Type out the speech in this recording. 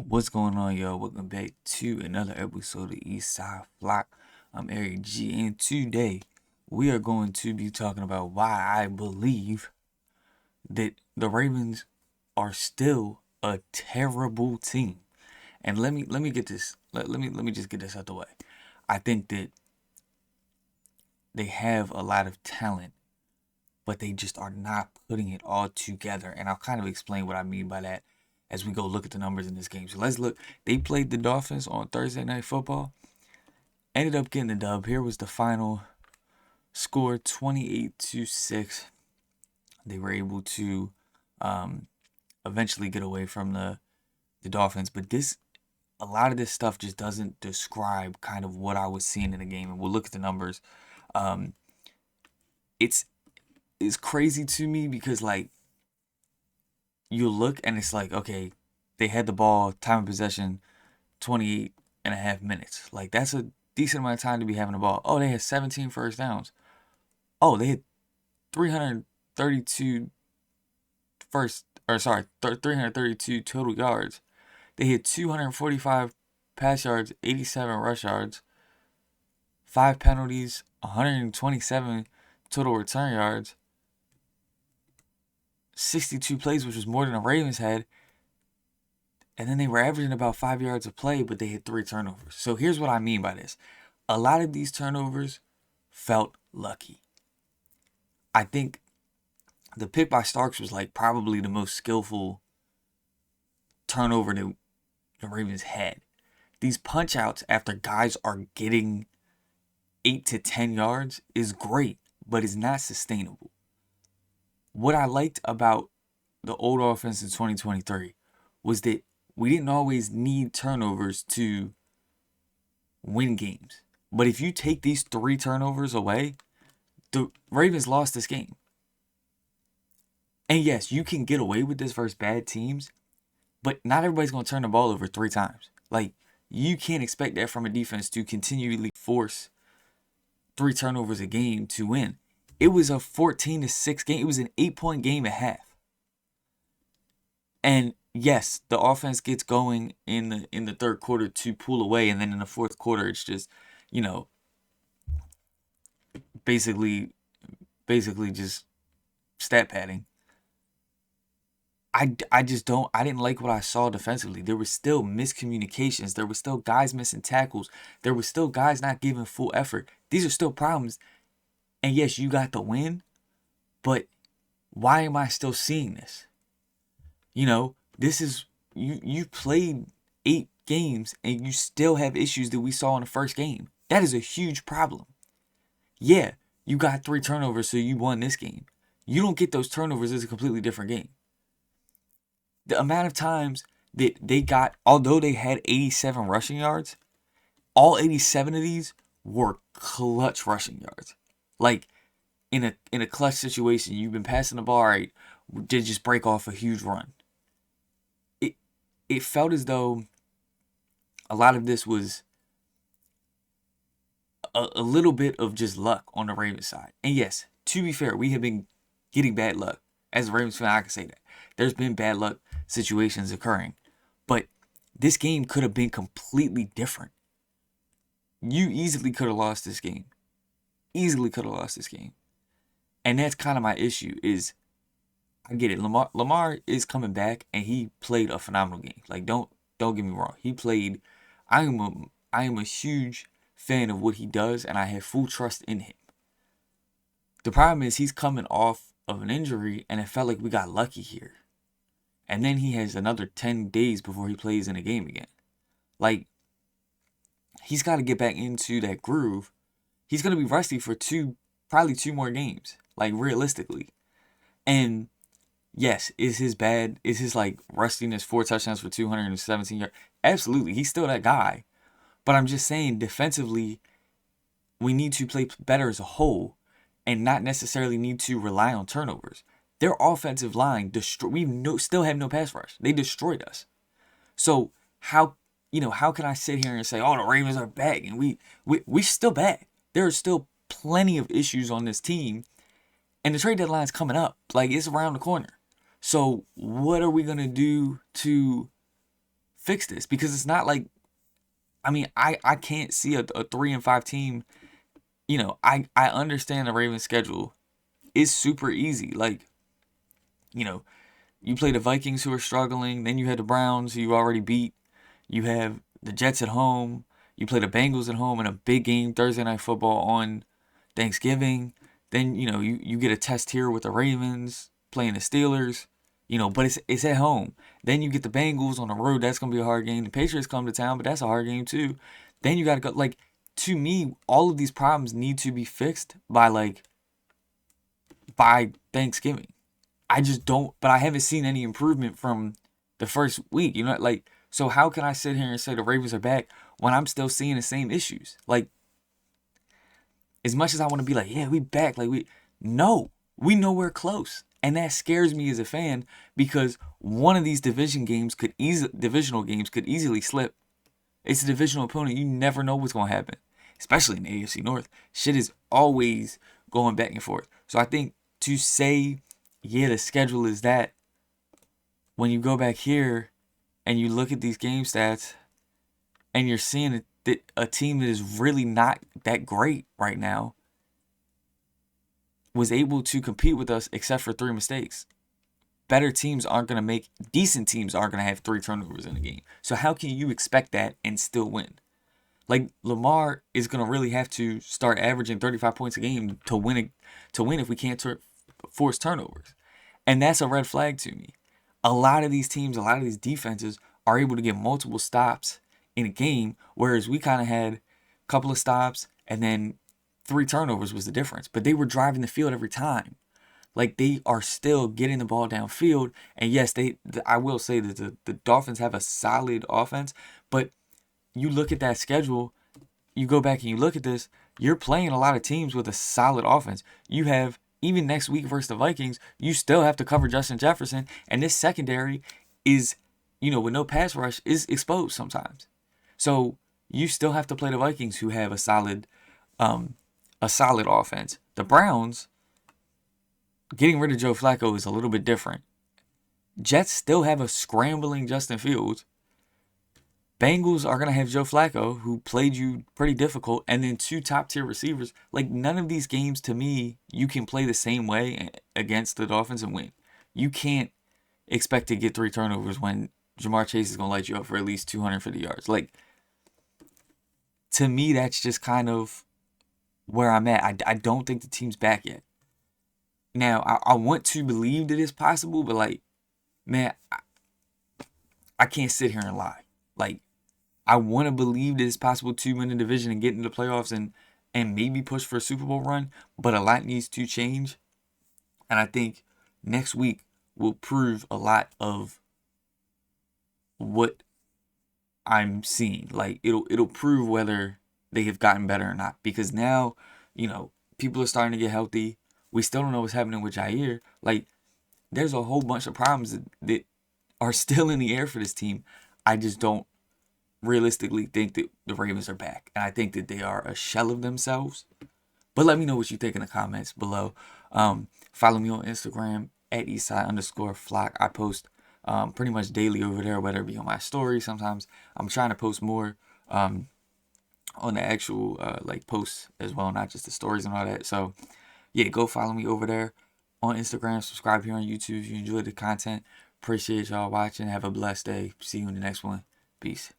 What's going on, y'all? Welcome back to another episode of Eastside Flock. I'm Eric G, and today we are going to be talking about why I believe that the Ravens are still a terrible team. And let me get this. Let me just get this out the way. I think that they have a lot of talent, but they just are not putting it all together. And I'll kind of explain what I mean by that as we go look at the numbers in this game. So let's look. They played the Dolphins on Thursday Night Football. Ended up getting the dub. Here was the final score, 28-6. They were able to eventually get away from the Dolphins. But a lot of this stuff just doesn't describe kind of what I was seeing in the game. And we'll look at the numbers. Um, it's it's crazy to me because like you look and it's like, okay, they had the ball, time of possession, 28 and a half minutes. Like, that's a decent amount of time to be having the ball. Oh, they had 17 first downs. Oh, they had 332 332 total yards. They had 245 pass yards, 87 rush yards, 5 penalties, 127 total return yards, 62 plays, which was more than the Ravens had. And then they were averaging about 5 yards a play, but they had 3 turnovers. So here's what I mean by this. A lot of these turnovers felt lucky. I think the pick by Starks was like probably the most skillful turnover that the Ravens had. These punch outs after guys are getting 8 to 10 yards is great, but it's not sustainable. What I liked about the old offense in 2023 was that we didn't always need turnovers to win games. But if you take these 3 turnovers away, the Ravens lost this game. And yes, you can get away with this versus bad teams, but not everybody's going to turn the ball over 3 times. Like, you can't expect that from a defense to continually force 3 turnovers a game to win. It was a 14-6 game. It was an 8-point game at half. And yes, the offense gets going in the third quarter to pull away, and then in the fourth quarter, it's just, you know, basically just stat padding. I just don't, I didn't like what I saw defensively. There was still miscommunications. There was still guys missing tackles. There was still guys not giving full effort. These are still problems. And yes, you got the win, but why am I still seeing this? You know, this is, you played 8 games and you still have issues that we saw in the first game. That is a huge problem. Yeah, you got 3 turnovers, so you won this game. You don't get those turnovers, it's a completely different game. The amount of times that they got, although they had 87 rushing yards, all 87 of these were clutch rushing yards. Like, in a clutch situation, you've been passing the ball, right, did just break off a huge run. It felt as though a lot of this was a little bit of just luck on the Ravens side. And yes, to be fair, we have been getting bad luck. As a Ravens fan, I can say that. There's been bad luck situations occurring. But this game could have been completely different. You easily could have lost this game. Easily could have lost this game. And that's kind of my issue is, I get it. Lamar is coming back and he played a phenomenal game. Like, don't get me wrong. He played, I am a huge fan of what he does and I have full trust in him. The problem is he's coming off of an injury and it felt like we got lucky here. And then he has another 10 days before he plays in a game again. Like, he's got to get back into that groove. He's going to be rusty for probably 2 more games, like, realistically. And yes, is his like rustiness 4 touchdowns for 217 yards? Absolutely, he's still that guy. But I'm just saying, defensively, we need to play better as a whole and not necessarily need to rely on turnovers. Their offensive line still have no pass rush. They destroyed us. So how can I sit here and say, oh, the Ravens are back and we still bad? There are still plenty of issues on this team, and the trade deadline's coming up. Like, it's around the corner. So what are we gonna do to fix this, because it's not like, I mean, I can't see a 3-5 team. You know, I understand the Ravens schedule is super easy. Like, you know, you play the Vikings, who are struggling, then you had the Browns, who you already beat. You have the Jets at home. You play the Bengals at home in a big game, Thursday Night Football on Thanksgiving. Then, you know, you get a test here with the Ravens playing the Steelers. You know, but it's at home. Then you get the Bengals on the road. That's going to be a hard game. The Patriots come to town, but that's a hard game too. Then you got to go. Like, to me, all of these problems need to be fixed by Thanksgiving. I just don't, but I haven't seen any improvement from the first week. You know, like, so how can I sit here and say the Ravens are back when I'm still seeing the same issues? Like, as much as I want to be like, yeah, we back, like, no, we know we're close. And that scares me as a fan, because one of these divisional games could easily slip. It's a divisional opponent. You never know what's going to happen, especially in the AFC North. Shit is always going back and forth. So I think to say, yeah, the schedule is that, when you go back here and you look at these game stats and you're seeing that a team that is really not that great right now was able to compete with us except for 3 mistakes. Decent teams aren't going to have 3 turnovers in a game. So how can you expect that and still win? Like, Lamar is going to really have to start averaging 35 points a game to win if we can't force turnovers. And that's a red flag to me. A lot of these teams, a lot of these defenses are able to get multiple stops in a game, whereas we kind of had a couple of stops and then 3 turnovers was the difference. But they were driving the field every time. Like, they are still getting the ball downfield. And yes, I will say that the Dolphins have a solid offense, but you look at that schedule, you go back and you look at this, you're playing a lot of teams with a solid offense. You have, even next week versus the Vikings, you still have to cover Justin Jefferson, and this secondary is, you know, with no pass rush, is exposed sometimes. So you still have to play the Vikings, who have a solid offense. The Browns, getting rid of Joe Flacco is a little bit different. Jets still have a scrambling Justin Fields. Bengals are going to have Joe Flacco, who played you pretty difficult, and then 2 top-tier receivers. Like, none of these games, to me, you can play the same way against the Dolphins and win. You can't expect to get 3 turnovers when Ja'Marr Chase is going to light you up for at least 250 yards. Like, to me, that's just kind of where I'm at. I don't think the team's back yet. Now, I want to believe that it's possible, but, like, man, I can't sit here and lie. Like, I want to believe that it's possible to win the division and get into the playoffs and maybe push for a Super Bowl run, but a lot needs to change. And I think next week will prove a lot of what I'm seeing. Like, it'll prove whether they have gotten better or not. Because now, you know, people are starting to get healthy. We still don't know what's happening with Jair. Like, there's a whole bunch of problems that are still in the air for this team. I just don't realistically think that the Ravens are back. And I think that they are a shell of themselves. But let me know what you think in the comments below. Follow me on Instagram at Eastside_Flock. I post pretty much daily over there, whether it be on my story. Sometimes I'm trying to post more on the actual like posts as well, not just the stories and all that. So yeah, go follow me over there on Instagram. Subscribe here on YouTube if you enjoyed the content. Appreciate y'all watching. Have a blessed day. See you in the next one. Peace.